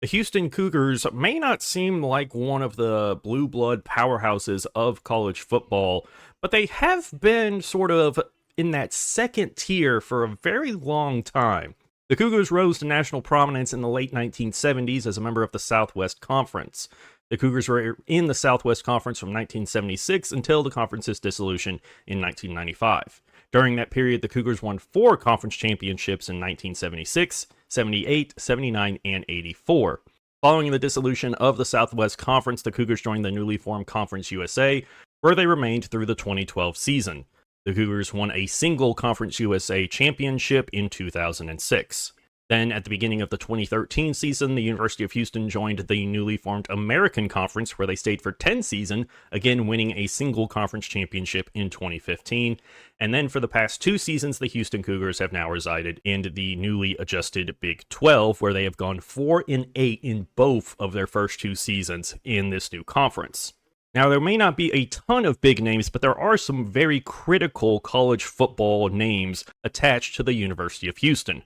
The Houston Cougars may not seem like one of the blue blood powerhouses of college football, but they have been sort of in that second tier for a very long time. The Cougars rose to national prominence in the late 1970s as a member of the Southwest Conference. The Cougars were in the Southwest Conference from 1976 until the conference's dissolution in 1995. During that period, the Cougars won 4 conference championships in 1976, 78, 79, and 84. Following the dissolution of the Southwest Conference, the Cougars joined the newly formed Conference USA, where they remained through the 2012 season. The Cougars won a single Conference USA championship in 2006. Then, at the beginning of the 2013 season, the University of Houston joined the newly formed American Conference, where they stayed for 10 seasons, again winning a single conference championship in 2015. And then for the past 2 seasons, the Houston Cougars have now resided in the newly adjusted Big 12, where they have gone 4-8 in both of their first 2 seasons in this new conference. Now, there may not be a ton of big names, but there are some very critical college football names attached to the University of Houston.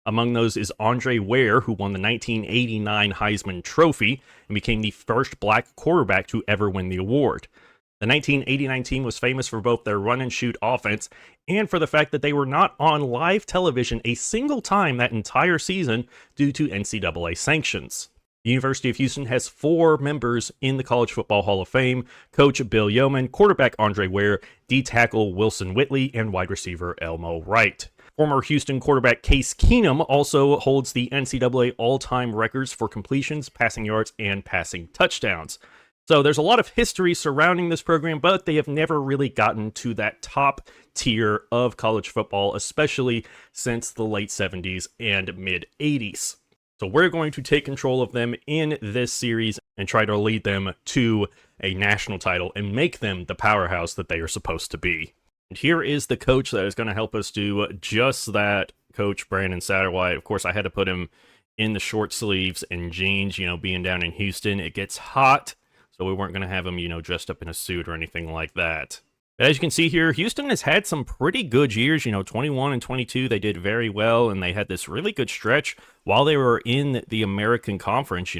Among those is Andre Ware, who won the 1989 Heisman Trophy and became the first black quarterback to ever win the award. The 1989 team was famous for both their run-and-shoot offense and for the fact that they were not on live television a single time that entire season due to NCAA sanctions. The University of Houston has 4 members in the College Football Hall of Fame: Coach Bill Yeoman, quarterback Andre Ware, D-tackle Wilson Whitley, and wide receiver Elmo Wright. Former Houston quarterback Case Keenum also holds the NCAA all-time records for completions, passing yards, and passing touchdowns. So there's a lot of history surrounding this program, but they have never really gotten to that top tier of college football, especially since the late 70s and mid-80s. So we're going to take control of them in this series and try to lead them to a national title and make them the powerhouse that they are supposed to be. And here is the coach that is going to help us do just that, Coach Brandon Satterwhite. Of course, I had to put him in the short sleeves and jeans, being down in Houston. It gets hot, so we weren't going to have him, dressed up in a suit or anything like that. But as you can see here, Houston has had some pretty good years. 21 and 22, they did very well, and they had this really good stretch while they were in the American Conference.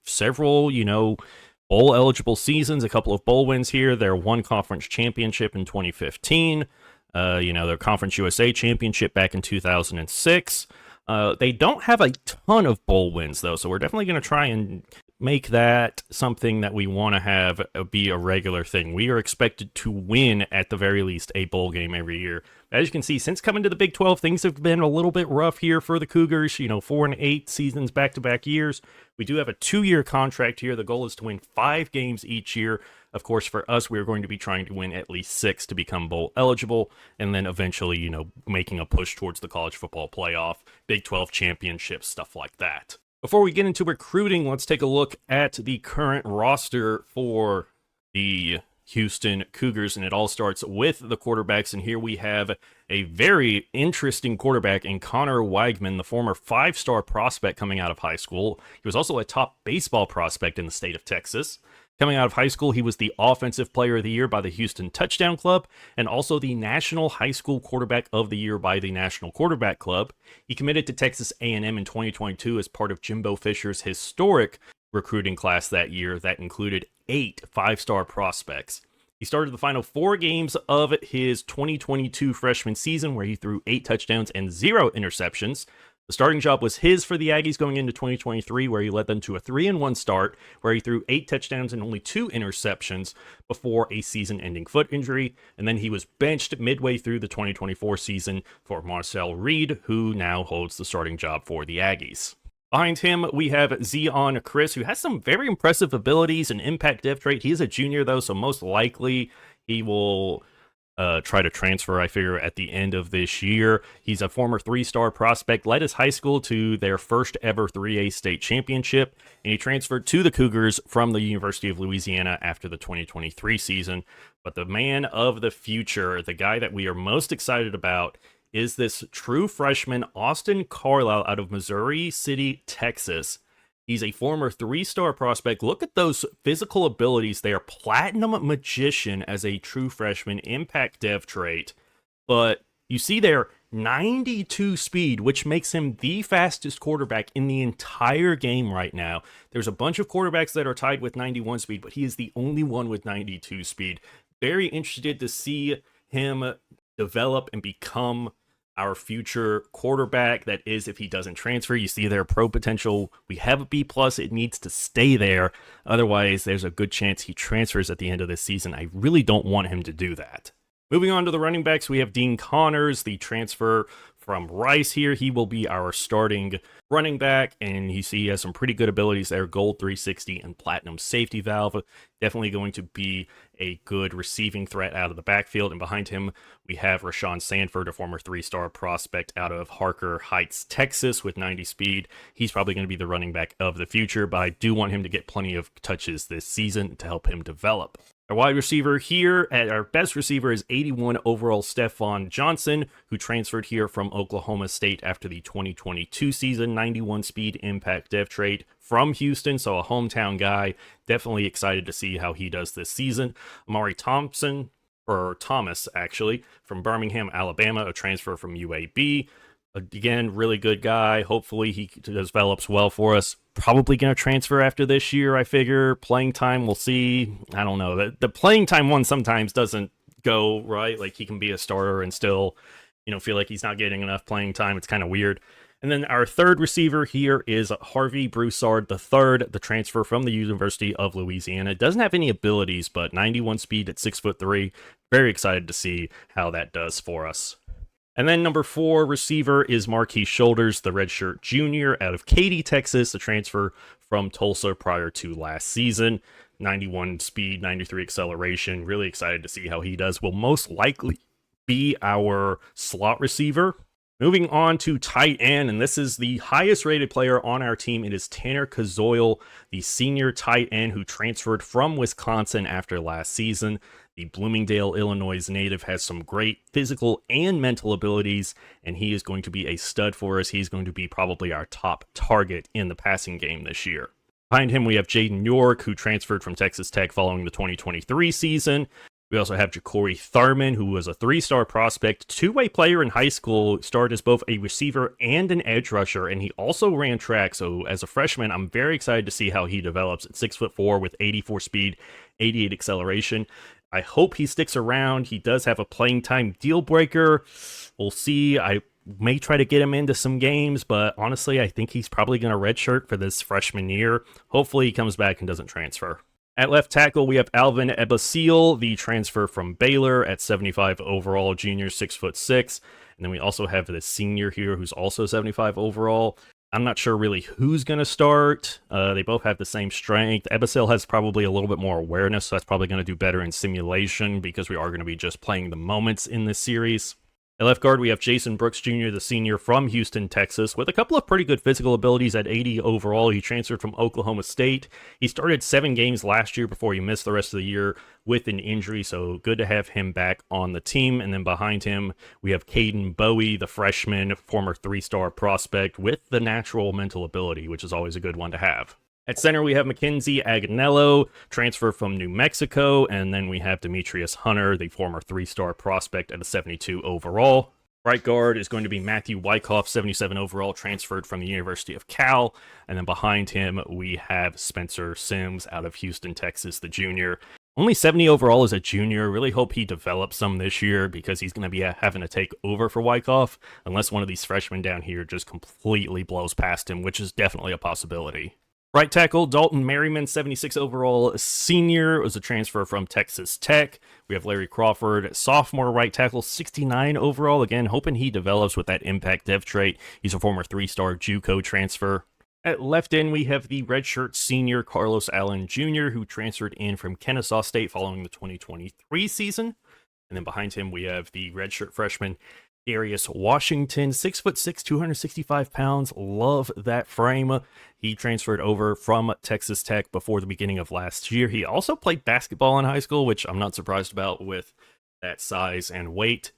Several, bowl-eligible seasons, a couple of bowl wins here, their one conference championship in 2015, their Conference USA championship back in 2006. They don't have a ton of bowl wins, though, so we're definitely going to try and make that something that we want to have be a regular thing. We are expected to win, at the very least, a bowl game every year. As you can see, since coming to the Big 12, things have been a little bit rough here for the Cougars. 4-8 seasons back-to-back years. We do have a 2-year contract here. The goal is to win 5 games each year. Of course, for us, we're going to be trying to win at least 6 to become bowl eligible, and then eventually, making a push towards the college football playoff, Big 12 championships, stuff like that. Before we get into recruiting, let's take a look at the current roster for the Houston Cougars, and it all starts with the quarterbacks. And here we have a very interesting quarterback in Connor Weigman, the former 5-star prospect coming out of high school. He was also a top baseball prospect in the state of Texas. Coming out of high school, he was the Offensive Player of the Year by the Houston Touchdown Club and also the National High School Quarterback of the Year by the National Quarterback Club. He committed to Texas A&M in 2022 as part of Jimbo Fisher's historic recruiting class that year that included 8 5-star prospects. He started the final 4 games of his 2022 freshman season, where he threw 8 touchdowns and 0 interceptions. The starting job was his for the Aggies going into 2023, where he led them to a 3-1 start, where he threw 8 touchdowns and only 2 interceptions before a season-ending foot injury. And then he was benched midway through the 2024 season for Marcel Reed, who now holds the starting job for the Aggies. Behind him, we have Zion Chris, who has some very impressive abilities and impact depth trait. He is a junior, though, so most likely he will try to transfer, I figure, at the end of this year. He's a former 3-star prospect, led his high school to their first ever 3A state championship, and he transferred to the Cougars from the University of Louisiana after the 2023 season. But the man of the future, the guy that we are most excited about, is this true freshman, Austin Carlisle, out of Missouri City, Texas. He's a former 3-star prospect. Look at those physical abilities there. Platinum Magician as a true freshman, impact dev trait. But you see there, 92 speed, which makes him the fastest quarterback in the entire game right now. There's a bunch of quarterbacks that are tied with 91 speed, but he is the only one with 92 speed. Very interested to see him develop and become our future quarterback. That is, if he doesn't transfer. You see their pro potential. We have a B+. It needs to stay there. Otherwise, there's a good chance he transfers at the end of this season. I really don't want him to do that. Moving on to the running backs, we have Dean Connors, the transfer from Rice here. He will be our starting running back, and you see he has some pretty good abilities there. Gold 360 and Platinum safety valve. Definitely going to be a good receiving threat out of the backfield. And behind him, we have Rashawn Sanford, a former 3-star prospect out of Harker Heights, Texas, with 90 speed. He's probably going to be the running back of the future, but I do want him to get plenty of touches this season to help him develop. Our wide receiver here, at our best receiver, is 81 overall Stephon Johnson, who transferred here from Oklahoma State after the 2022 season. 91 speed impact dev trait from Houston, so a hometown guy. Definitely excited to see how he does this season. Amari Thompson, or Thomas actually, from Birmingham, Alabama, a transfer from UAB. Again, really good guy. Hopefully he develops well for us. Probably going to transfer after this year, I figure. Playing time, we'll see. I don't know. The playing time one sometimes doesn't go right. Like, he can be a starter and still, feel like he's not getting enough playing time. It's kind of weird. And then our third receiver here is Harvey Broussard III, the transfer from the University of Louisiana. Doesn't have any abilities, but 91 speed at 6'3". Very excited to see how that does for us. And then number 4 receiver is Marquise Shoulders, the redshirt junior out of Katy, Texas, a transfer from Tulsa prior to last season. 91 speed, 93 acceleration. Really excited to see how he does. Will most likely be our slot receiver. Moving on to tight end, and this is the highest rated player on our team. It is Tanner Kazoil, the senior tight end who transferred from Wisconsin after last season. The Bloomingdale, Illinois native has some great physical and mental abilities, and he is going to be a stud for us. He's going to be probably our top target in the passing game this year. Behind him, we have Jaden York, who transferred from Texas Tech following the 2023 season. We also have Ja'Cory Thurman, who was a 3-star prospect, 2-way player in high school, started as both a receiver and an edge rusher, and he also ran track. So as a freshman, I'm very excited to see how he develops at 6'4" with 84 speed, 88 acceleration. I hope he sticks around. He does have a playing time deal breaker. We'll see. I may try to get him into some games, but honestly, I think he's probably going to redshirt for this freshman year. Hopefully he comes back and doesn't transfer. At left tackle, we have Alvin Ebasil, the transfer from Baylor at 75 overall, junior, 6'6". And then we also have the senior here who's also 75 overall. I'm not sure really who's going to start. They both have the same strength. Ebasil has probably a little bit more awareness, so that's probably going to do better in simulation because we are going to be just playing the moments in this series. At left guard, we have Jason Brooks Jr., the senior from Houston, Texas, with a couple of pretty good physical abilities at 80 overall. He transferred from Oklahoma State. He started 7 games last year before he missed the rest of the year with an injury, so good to have him back on the team. And then behind him, we have Caden Bowie, the freshman, former 3-star prospect with the natural mental ability, which is always a good one to have. At center, we have Mackenzie Agnello, transfer from New Mexico, and then we have Demetrius Hunter, the former 3-star prospect at a 72 overall. Right guard is going to be Matthew Wyckoff, 77 overall, transferred from the University of Cal, and then behind him, we have Spencer Sims out of Houston, Texas, the junior. Only 70 overall as a junior. Really hope he develops some this year because he's going to be having to take over for Wyckoff unless one of these freshmen down here just completely blows past him, which is definitely a possibility. Right tackle, Dalton Merriman, 76 overall senior, was a transfer from Texas Tech. We have Larry Crawford, sophomore right tackle, 69 overall. Again, hoping he develops with that impact dev trait. He's a former 3-star JUCO transfer. At left end, we have the redshirt senior, Carlos Allen Jr., who transferred in from Kennesaw State following the 2023 season. And then behind him, we have the redshirt freshman, Darius Washington, 6'6", 265 pounds. Love that frame. He transferred over from Texas Tech before the beginning of last year. He also played basketball in high school, which I'm not surprised about with that size and weight.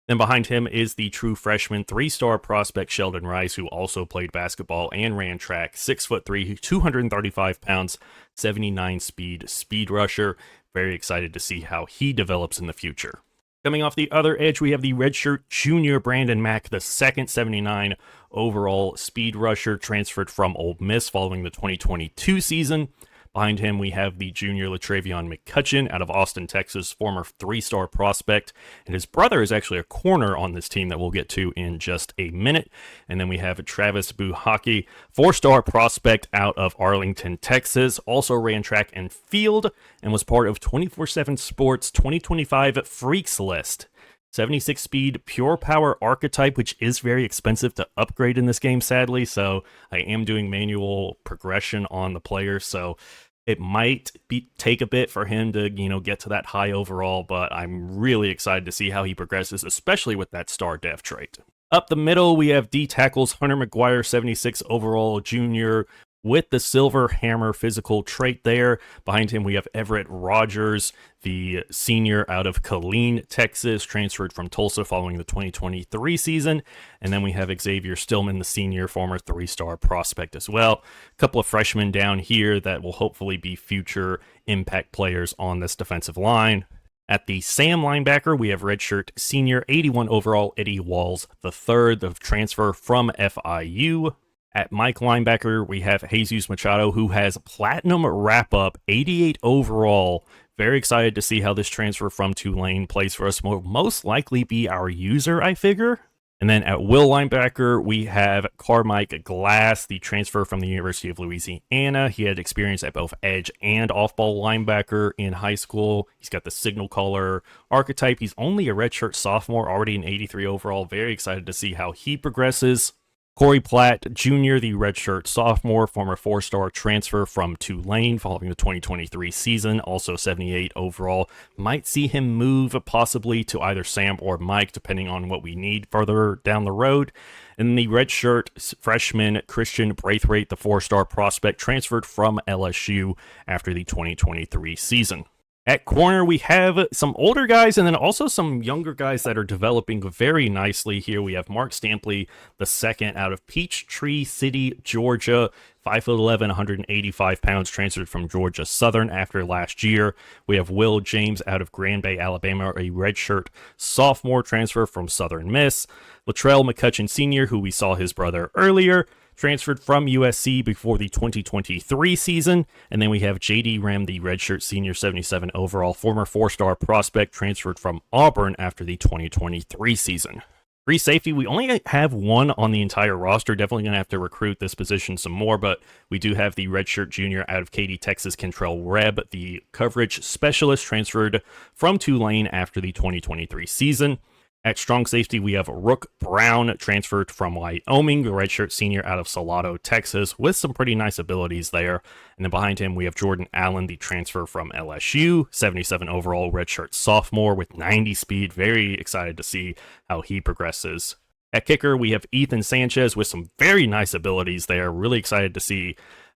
Then behind him is the true freshman 3-star prospect Sheldon Rice, who also played basketball and ran track. 6'3", 235 pounds, 79 speed rusher. Very excited to see how he develops in the future. Coming off the other edge, we have the redshirt junior Brandon Mack, the second 79 overall speed rusher, transferred from Ole Miss following the 2022 season. Behind him, we have the junior Latravion McCutcheon out of Austin, Texas, former 3-star prospect. And his brother is actually a corner on this team that we'll get to in just a minute. And then we have Travis Buhaki, 4-star prospect out of Arlington, Texas. Also ran track and field and was part of 24/7 Sports 2025 Freaks List. 76 speed, pure power archetype, which is very expensive to upgrade in this game, sadly. So I am doing manual progression on the player. So it might take a bit for him to, get to that high overall, but I'm really excited to see how he progresses, especially with that star def trait. Up the middle, we have D tackles Hunter McGuire, 76 overall junior, with the Silver Hammer physical trait there. Behind him, we have Everett Rogers, the senior out of Killeen, Texas, transferred from Tulsa following the 2023 season. And then we have Xavier Stillman, the senior, former 3-star prospect as well. A couple of freshmen down here that will hopefully be future impact players on this defensive line. At the Sam linebacker, we have redshirt senior, 81 overall, Eddie Walls III, the transfer from FIU. At Mike linebacker, we have Jesus Machado, who has platinum wrap-up, 88 overall. Very excited to see how this transfer from Tulane plays for us. Will most likely be our user, I figure. And then at will linebacker, we have Carmike Glass, the transfer from the University of Louisiana. He had experience at both edge and off-ball linebacker in high school. He's got the signal caller archetype. He's only a redshirt sophomore, already an 83 overall. Very excited to see how he progresses. Corey Platt Jr., the redshirt sophomore, former 4-star transfer from Tulane following the 2023 season, also 78 overall. Might see him move possibly to either Sam or Mike, depending on what we need further down the road. And the redshirt freshman Christian Braithwaite, the 4-star prospect, transferred from LSU after the 2023 season. At corner, we have some older guys and then also some younger guys that are developing very nicely here. We have Mark Stampley, the second out of Peachtree City, Georgia, 5'11", 185 pounds, transferred from Georgia Southern after last year. We have Will James out of Grand Bay, Alabama, a redshirt sophomore transfer from Southern Miss. Latrell McCutcheon Sr., who we saw his brother earlier, transferred from USC before the 2023 season. And then we have JD Rem, the redshirt senior, 77 overall, former 4-star prospect, transferred from Auburn after the 2023 season. Free safety, we only have one on the entire roster. Definitely going to have to recruit this position some more, but we do have the redshirt junior out of Katy, Texas, Kentrell Rebb, the coverage specialist, transferred from Tulane after the 2023 season. At strong safety, we have Rook Brown, transferred from Wyoming, the redshirt senior out of Salado, Texas, with some pretty nice abilities there. And then behind him, we have Jordan Allen, the transfer from LSU, 77 overall, redshirt sophomore with 90 speed. Very excited to see how he progresses. At kicker, we have Ethan Sanchez with some very nice abilities there. Really excited to see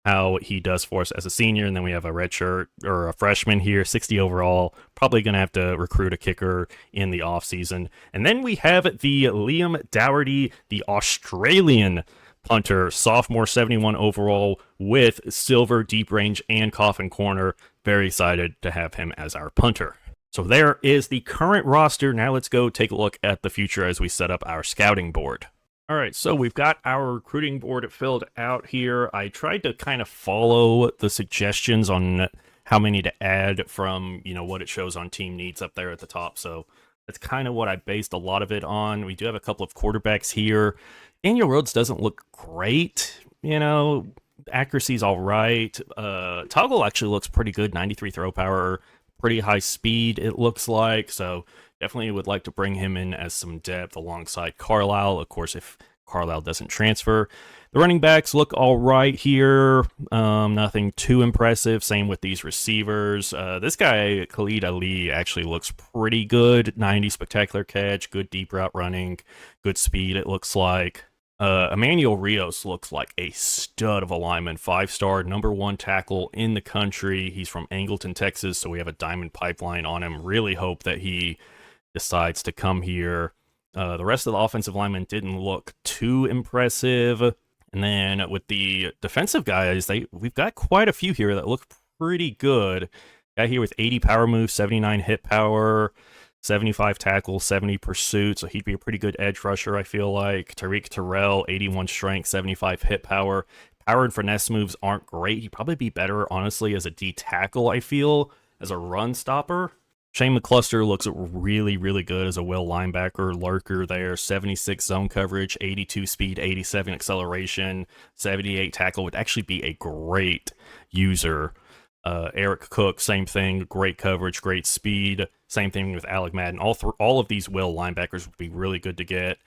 how he does for us as a senior. And then we have a redshirt or a freshman here, 60 overall, probably going to have to recruit a kicker in the offseason. And then we have the Liam Dougherty, the Australian punter, sophomore, 71 overall, with silver, deep range, and coffin corner. Very excited to have him as our punter. So there is the current roster. Now let's go take a look at the future as we set up our scouting board. All right, so we've got our recruiting board filled out here. I tried to kind of follow the suggestions on how many to add from, what it shows on team needs up there at the top. So that's kind of what I based a lot of it on. We do have a couple of quarterbacks here. Daniel Rhodes doesn't look great. Accuracy's all right. Toggle actually looks pretty good, 93 throw power, pretty high speed, it looks like. So definitely would like to bring him in as some depth alongside Carlisle, of course, if Carlisle doesn't transfer. The running backs look all right here. Nothing too impressive. Same with these receivers. This guy, Khalid Ali, actually looks pretty good. 90 spectacular catch, good deep route running, good speed, it looks like. Emmanuel Rios looks like a stud of a lineman, 5-star, number 1 tackle in the country. He's from Angleton, Texas, so we have a diamond pipeline on him. Really hope that he decides to come here. The rest of the offensive linemen didn't look too impressive. And then with the defensive guys, we've got quite a few here that look pretty good. Guy here with 80 power moves, 79 hit power. 75 tackle, 70 pursuit, so he'd be a pretty good edge rusher, I feel like. Tariq Terrell, 81 strength, 75 hit power. Power and finesse moves aren't great. He'd probably be better, honestly, as a D tackle, I feel, as a run stopper. Shane McCluster looks really, really good as a will linebacker, lurker there. 76 zone coverage, 82 speed, 87 acceleration, 78 tackle would actually be a great user. Eric Cook, same thing, great coverage, great speed. Same thing with Alec Madden. All of these will linebackers would be really good to get.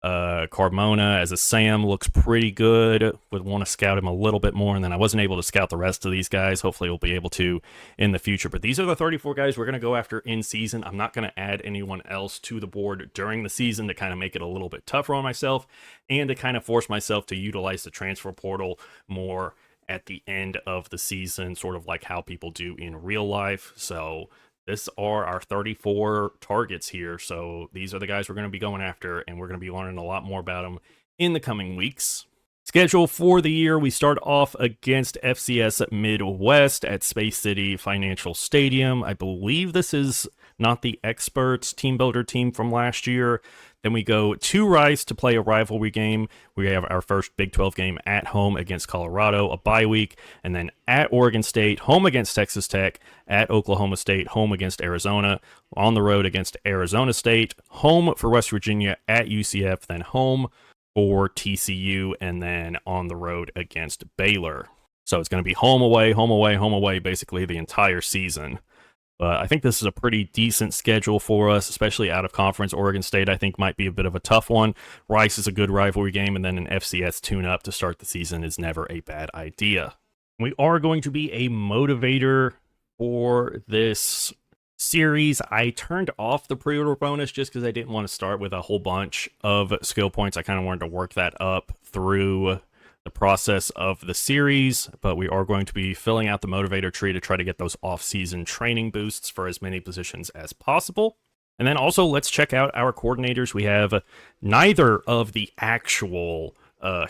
Carmona as a Sam looks pretty good. Would want to scout him a little bit more, and then I wasn't able to scout the rest of these guys. Hopefully we'll be able to in the future. But these are the 34 guys we're going to go after in season. I'm not going to add anyone else to the board during the season to kind of make it a little bit tougher on myself and to kind of force myself to utilize the transfer portal more at the end of the season, sort of like how people do in real life. So this are our 34 targets here. So these are the guys we're going to be going after, and we're going to be learning a lot more about them in the coming weeks. Schedule for the year, we start off against FCS Midwest at Space City Financial Stadium. I believe this is not the Experts team builder team from last year. Then we go to Rice to play a rivalry game. We have our first Big 12 game at home against Colorado, a bye week, and then at Oregon State, home against Texas Tech, at Oklahoma State, home against Arizona, on the road against Arizona State, home for West Virginia, at UCF, then home for TCU, and then on the road against Baylor. So it's going to be home away, home away, home away, basically the entire season. But I think this is a pretty decent schedule for us, especially out of conference. Oregon State, I think, might be a bit of a tough one. Rice is a good rivalry game, and then an FCS tune-up to start the season is never a bad idea. We are going to be a motivator for this series. I turned off the pre-order bonus just because I didn't want to start with a whole bunch of skill points. I kind of wanted to work that up through the process of the series, but we are going to be filling out the motivator tree to try to get those off-season training boosts for as many positions as possible. And then also let's check out our coordinators. We have neither of the actual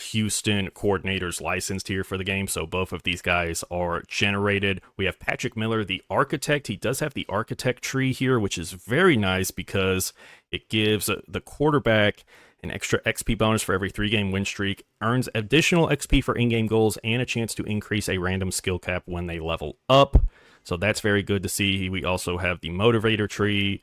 Houston coordinators licensed here for the game, so both of these guys are generated. We have Patrick Miller, the architect. He does have the architect tree here, which is very nice because it gives the quarterback an extra XP bonus for every 3-game win streak, earns additional XP for in-game goals, and a chance to increase a random skill cap when they level up. So that's very good to see. We also have the motivator tree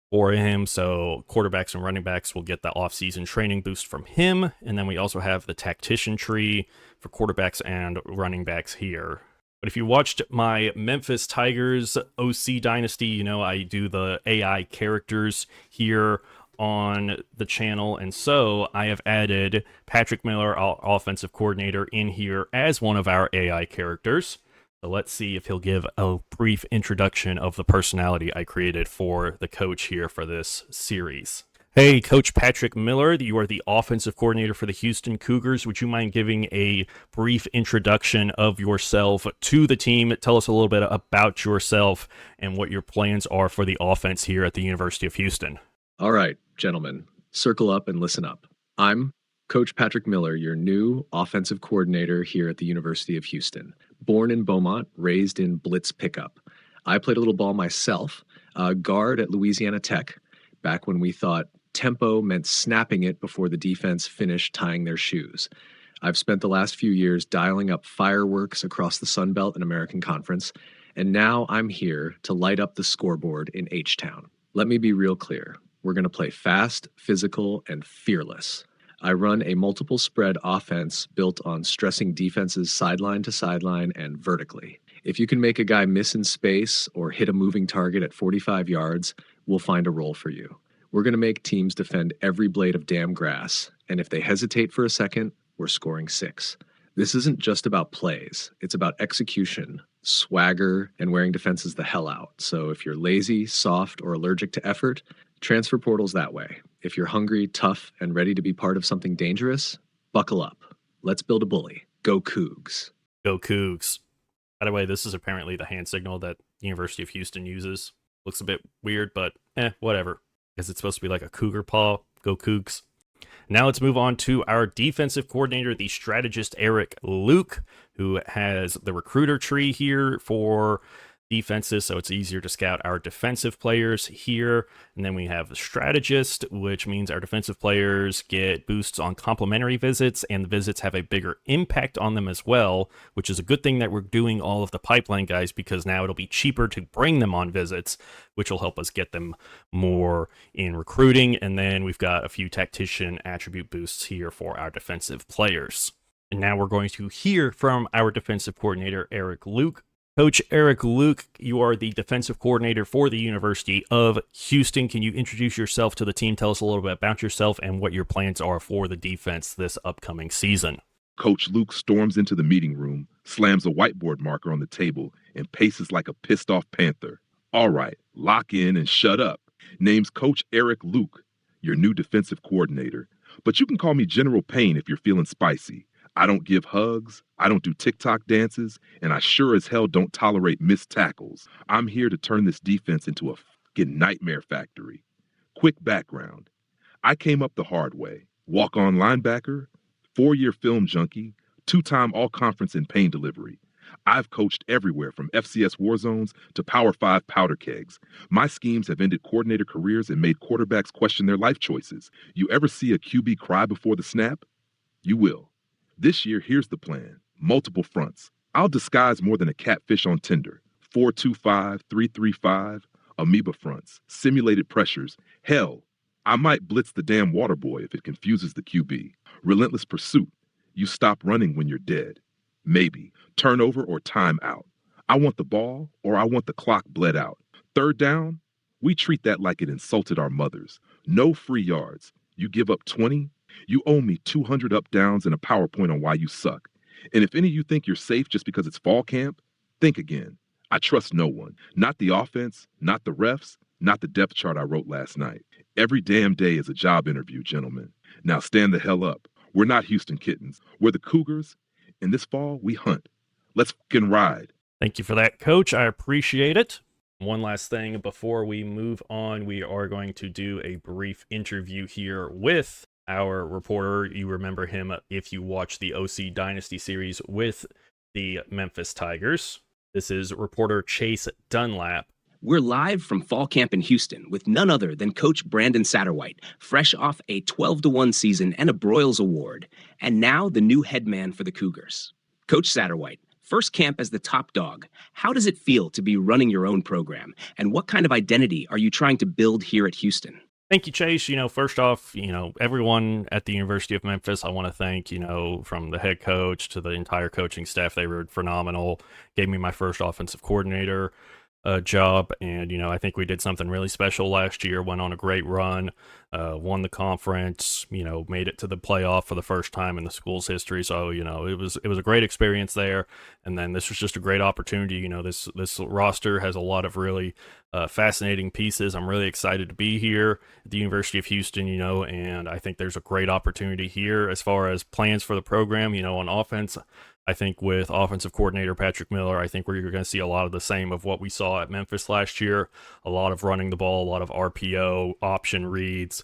for him, so quarterbacks and running backs will get the off-season training boost from him. And then we also have the tactician tree for quarterbacks and running backs here. But if you watched my Memphis Tigers OC Dynasty, you know I do the AI characters here on the channel, and so I have added Patrick Miller, our offensive coordinator, in here as one of our AI characters. So let's see if he'll give a brief introduction of the personality I created for the coach here for this series. Hey, Coach Patrick Miller, you are the offensive coordinator for the Houston Cougars. Would you mind giving a brief introduction of yourself to the team? Tell us a little bit about yourself and what your plans are for the offense here at the University of Houston. All right, gentlemen, circle up and listen up. I'm Coach Patrick Miller, your new offensive coordinator here at the University of Houston. Born in Beaumont, raised in Blitz pickup. I played a little ball myself, guard at Louisiana Tech, back when we thought tempo meant snapping it before the defense finished tying their shoes. I've spent the last few years dialing up fireworks across the Sun Belt and American Conference, and now I'm here to light up the scoreboard in H-Town. Let me be real clear. We're going to play fast, physical, and fearless. I run a multiple spread offense built on stressing defenses sideline to sideline and vertically. If you can make a guy miss in space or hit a moving target at 45 yards, we'll find a role for you. We're going to make teams defend every blade of damn grass, and if they hesitate for a second, we're scoring 6. This isn't just about plays. It's about execution, swagger, and wearing defenses the hell out. So if you're lazy, soft, or allergic to effort, transfer portal's that way. If you're hungry, tough, and ready to be part of something dangerous, buckle up. Let's build a bully. Go Cougs. Go Cougs. By the way, this is apparently the hand signal that the University of Houston uses. Looks a bit weird, but whatever. Because it's supposed to be like a cougar paw. Go Cougs. Now let's move on to our defensive coordinator, the strategist Eric Luke, who has the recruiter tree here for defenses, so it's easier to scout our defensive players here. And then we have the strategist, which means our defensive players get boosts on complimentary visits, and the visits have a bigger impact on them as well, which is a good thing that we're doing all of the pipeline guys, because now it'll be cheaper to bring them on visits, which will help us get them more in recruiting. And then we've got a few tactician attribute boosts here for our defensive players. And now we're going to hear from our defensive coordinator, Eric Luke. Coach Eric Luke, you are the defensive coordinator for the University of Houston. Can you introduce yourself to the team? Tell us a little bit about yourself and what your plans are for the defense this upcoming season. Coach Luke storms into the meeting room, slams a whiteboard marker on the table, and paces like a pissed-off panther. All right, lock in and shut up. Name's Coach Eric Luke, your new defensive coordinator. But you can call me General Payne if you're feeling spicy. I don't give hugs, I don't do TikTok dances, and I sure as hell don't tolerate missed tackles. I'm here to turn this defense into a fucking nightmare factory. Quick background. I came up the hard way. Walk-on linebacker, 4-year film junkie, 2-time all-conference in pain delivery. I've coached everywhere from FCS war zones to Power 5 powder kegs. My schemes have ended coordinator careers and made quarterbacks question their life choices. You ever see a QB cry before the snap? You will. This year, here's the plan. Multiple fronts. I'll disguise more than a catfish on Tinder. 4-2-5, 3-3-5, amoeba fronts, simulated pressures. Hell, I might blitz the damn water boy if it confuses the QB. Relentless pursuit. You stop running when you're dead. Maybe. Turnover or time out. I want the ball or I want the clock bled out. Third down, we treat that like it insulted our mothers. No free yards. You give up 20, you owe me 200 up downs and a PowerPoint on why you suck. And if any of you think you're safe just because it's fall camp, think again. I trust no one. Not the offense, not the refs, not the depth chart I wrote last night. Every damn day is a job interview, gentlemen. Now stand the hell up. We're not Houston Kittens. We're the Cougars. And this fall, we hunt. Let's fucking ride. Thank you for that, Coach. I appreciate it. One last thing before we move on, we are going to do a brief interview here with our reporter. You remember him if you watch the OC Dynasty series with the Memphis Tigers. This is reporter Chase Dunlap. We're live from fall camp in Houston with none other than Coach Brandon Satterwhite, fresh off a 12-1 season and a Broyles Award, and now the new head man for the Cougars. Coach Satterwhite, first camp as the top dog. How does it feel to be running your own program, and what kind of identity are you trying to build here at Houston? Thank you, Chase. First off, everyone at the University of Memphis, I want to thank, from the head coach to the entire coaching staff. They were phenomenal. Gave me my first offensive coordinator job, and I think we did something really special last year. Went on a great run, won the conference, made it to the playoff for the first time in the school's history. So it was a great experience there. And then this was just a great opportunity. This roster has a lot of really fascinating pieces. I'm really excited to be here at the University of Houston, and I think there's a great opportunity here as far as plans for the program. On offense, I think with offensive coordinator Patrick Miller, I think we're going to see a lot of the same of what we saw at Memphis last year. A lot of running the ball, a lot of RPO, option reads,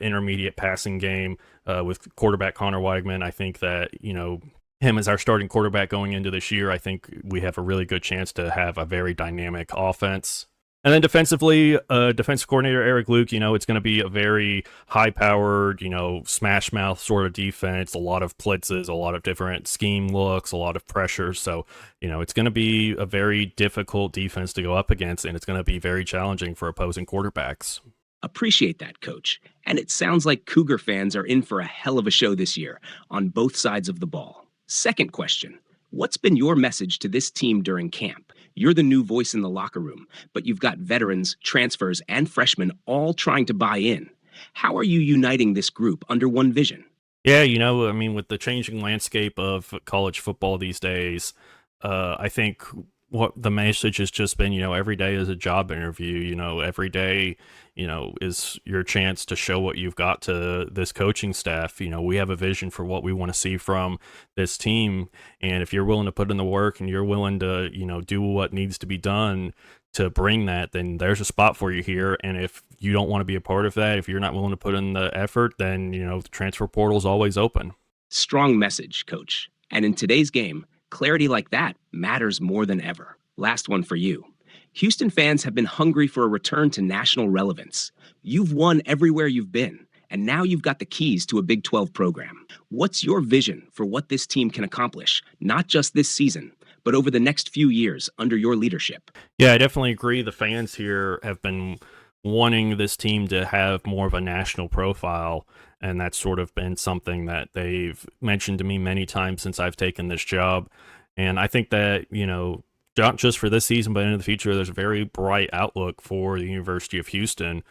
intermediate passing game with quarterback Connor Weigman. I think that, him as our starting quarterback going into this year, I think we have a really good chance to have a very dynamic offense. And then defensively, defensive coordinator Eric Luke, it's going to be a very high-powered, smash mouth sort of defense, a lot of blitzes, a lot of different scheme looks, a lot of pressure. So, it's going to be a very difficult defense to go up against, and it's going to be very challenging for opposing quarterbacks. Appreciate that, Coach. And it sounds like Cougar fans are in for a hell of a show this year on both sides of the ball. Second question. What's been your message to this team during camp? You're the new voice in the locker room, but you've got veterans, transfers, and freshmen all trying to buy in. How are you uniting this group under one vision? Yeah, with the changing landscape of college football these days, I think what the message has just been, every day is a job interview. Every day, is your chance to show what you've got to this coaching staff. We have a vision for what we want to see from this team. And if you're willing to put in the work and you're willing to, do what needs to be done to bring that, then there's a spot for you here. And if you don't want to be a part of that, if you're not willing to put in the effort, then, the transfer portal is always open. Strong message, Coach. And in today's game, clarity like that matters more than ever. Last one for you. Houston fans have been hungry for a return to national relevance. You've won everywhere you've been, and now you've got the keys to a Big 12 program. What's your vision for what this team can accomplish, not just this season, but over the next few years under your leadership? Yeah, I definitely agree. The fans here have been wanting this team to have more of a national profile, and that's sort of been something that they've mentioned to me many times since I've taken this job. And I think that, not just for this season, but in the future, there's a very bright outlook for the University of Houston.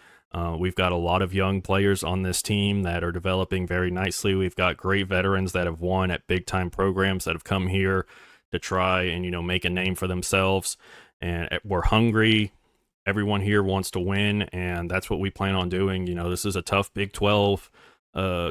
We've got a lot of young players on this team that are developing very nicely. We've got great veterans that have won at big-time programs that have come here to try and, make a name for themselves. And we're hungry. Everyone here wants to win, and that's what we plan on doing. This is a tough Big 12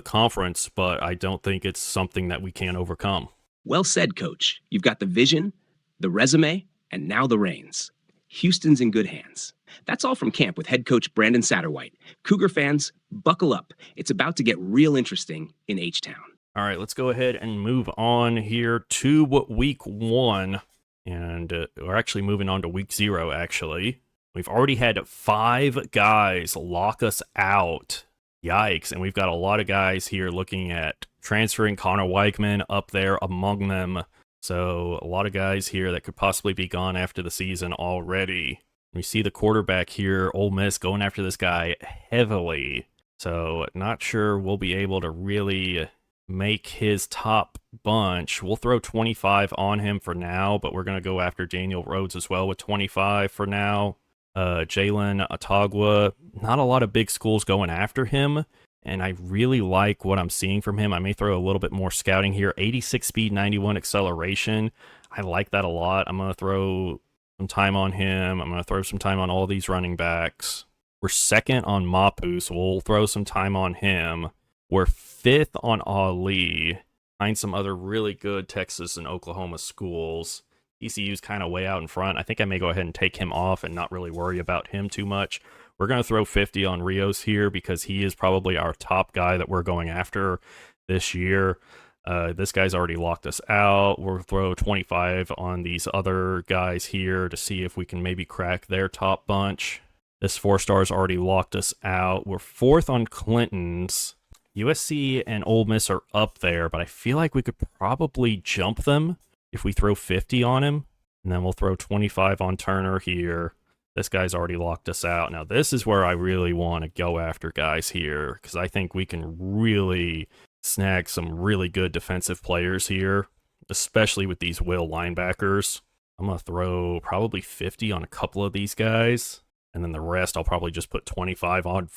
conference, but I don't think it's something that we can't overcome. Well said, Coach. You've got the vision, the resume, and now the reins. Houston's in good hands. That's all from camp with head coach Brandon Satterwhite. Cougar fans, buckle up. It's about to get real interesting in H-Town. All right, let's go ahead and move on here to week 1. And we're actually moving on to week 0, actually. We've already had 5 guys lock us out. Yikes. And we've got a lot of guys here looking at transferring. Connor Weichman up there among them. So a lot of guys here that could possibly be gone after the season already. We see the quarterback here, Ole Miss, going after this guy heavily. So not sure we'll be able to really make his top bunch. We'll throw 25 on him for now, but we're going to go after Daniel Rhodes as well with 25 for now. Jalen Atagua, not a lot of big schools going after him, and I really like what I'm seeing from him. I may throw a little bit more scouting here. 86 speed, 91 acceleration. I like that a lot. I'm going to throw some time on him. I'm going to throw some time on all these running backs. We're second on Mapu, so we'll throw some time on him. We're 5th on Ali, behind some other really good Texas and Oklahoma schools. TCU's kind of way out in front. I think I may go ahead and take him off and not really worry about him too much. We're going to throw 50 on Rios here because he is probably our top guy that we're going after this year. This guy's already locked us out. We'll throw 25 on these other guys here to see if we can maybe crack their top bunch. This 4-star's already locked us out. We're 4th on Clinton's. USC and Ole Miss are up there, but I feel like we could probably jump them if we throw 50 on him. And then we'll throw 25 on Turner here. This guy's already locked us out. Now, this is where I really want to go after guys here, because I think we can really snag some really good defensive players here, especially with these will linebackers. I'm going to throw probably 50 on a couple of these guys, and then the rest I'll probably just put 25 on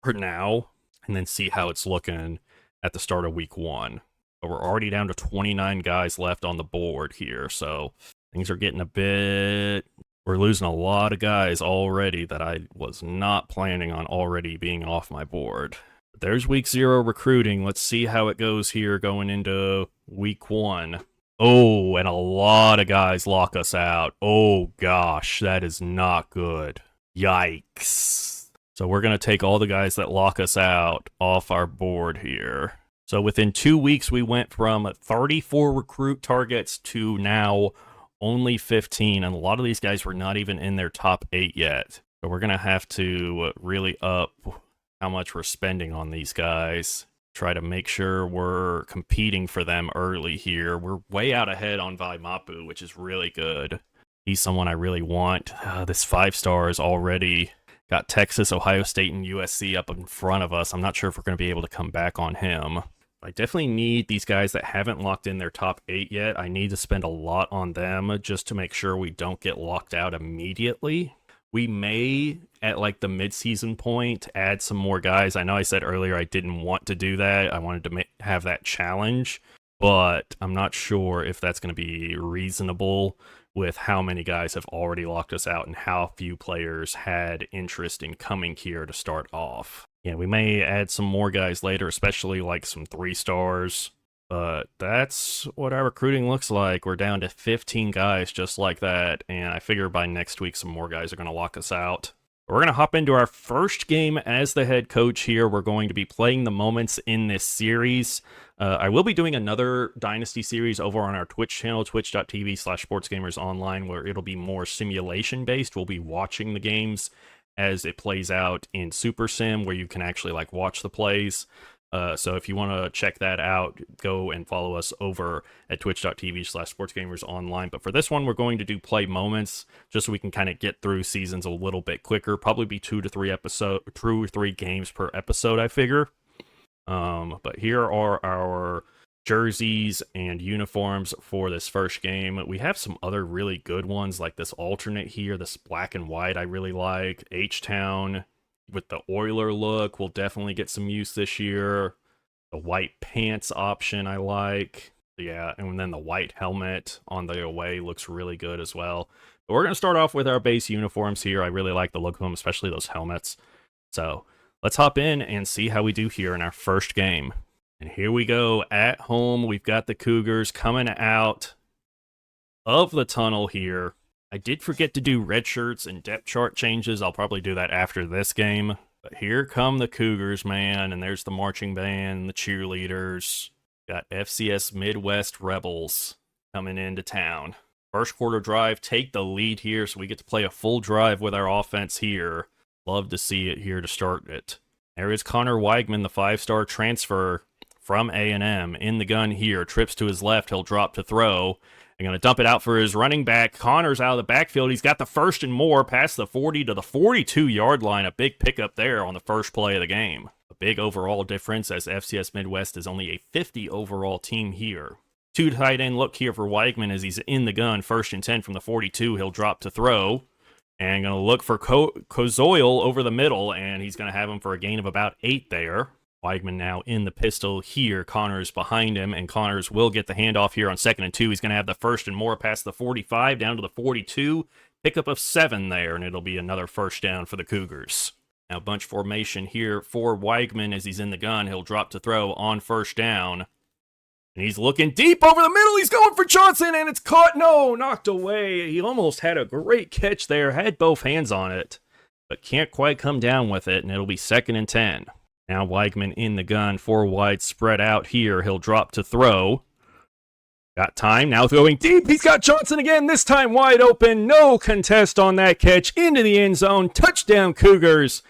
for now, and then see how it's looking at the start of week 1. But we're already down to 29 guys left on the board here, so things are getting a bit... We're losing a lot of guys already that I was not planning on already being off my board. But there's week 0 recruiting. Let's see how it goes here going into week 1. Oh, and a lot of guys lock us out. Oh gosh, that is not good. Yikes. So we're going to take all the guys that lock us out off our board here. So within 2 weeks, we went from 34 recruit targets to now only 15, and a lot of these guys were not even in their top 8 yet. So we're going to have to really up how much we're spending on these guys. Try to make sure we're competing for them early here. We're way out ahead on Vaimapu, which is really good. He's someone I really want. This 5-star is already got Texas, Ohio State, and USC up in front of us. I'm not sure if we're going to be able to come back on him. I definitely need these guys that haven't locked in their top 8 yet. I need to spend a lot on them just to make sure we don't get locked out immediately. We may, at like the midseason point, add some more guys. I know I said earlier I didn't want to do that. I wanted to have that challenge, but I'm not sure if that's going to be reasonable with how many guys have already locked us out and how few players had interest in coming here to start off. Yeah, we may add some more guys later, especially like some 3-stars. But that's what our recruiting looks like. We're down to 15 guys just like that. And I figure by next week, some more guys are going to lock us out. We're going to hop into our first game as the head coach here. We're going to be playing the moments in this series. I will be doing another Dynasty series over on our Twitch channel, twitch.tv/sportsgamersonline, where it'll be more simulation-based. We'll be watching the games as it plays out in Super Sim, where you can actually like watch the plays. So if you want to check that out, go and follow us over at twitch.tv/sportsgamersonline. But for this one, we're going to do play moments, just so we can kind of get through seasons a little bit quicker. Probably be 2 or 3 games per episode, I figure. But here are our jerseys and uniforms for this first game. We have some other really good ones, like this alternate here, this black and white I really like. H-Town with the Oiler look will definitely get some use this year. The white pants option I like. Yeah, and then the white helmet on the away looks really good as well. But we're going to start off with our base uniforms here. I really like the look of them, especially those helmets. So let's hop in and see how we do here in our first game. And here we go at home. We've got the Cougars coming out of the tunnel here. I did forget to do red shirts and depth chart changes. I'll probably do that after this game. But here come the Cougars, man. And there's the marching band, the cheerleaders. Got FCS Midwest Rebels coming into town. First quarter drive, take the lead here, so we get to play a full drive with our offense here. Love to see it here to start it. There is Connor Weigman, the 5-star transfer from A&M. In the gun here, trips to his left, he'll drop to throw. They're going to dump it out for his running back. Connor's out of the backfield. He's got the first and more past the 40 to the 42-yard line. A big pickup there on the first play of the game. A big overall difference, as FCS Midwest is only a 50 overall team here. 2 tight end look here for Weigman as he's in the gun. First and 10 from the 42. He'll drop to throw. And going to look for Kozoil over the middle, and he's going to have him for a gain of about 8 there. Weigman now in the pistol here. Connors behind him, and Connors will get the handoff here on 2nd and 2. He's going to have the first and more past the 45 down to the 42. Pickup of 7 there, and it'll be another first down for the Cougars. Now bunch formation here for Weigman as he's in the gun. He'll drop to throw on first down. And he's looking deep over the middle. He's going for Johnson, and it's caught. No, knocked away. He almost had a great catch there. Had both hands on it, but can't quite come down with it, and it'll be 2nd and 10. Now Weigman in the gun, 4 wide spread out here. He'll drop to throw. Got time. Now throwing deep. He's got Johnson again, this time wide open. No contest on that catch. Into the end zone. Touchdown Cougars.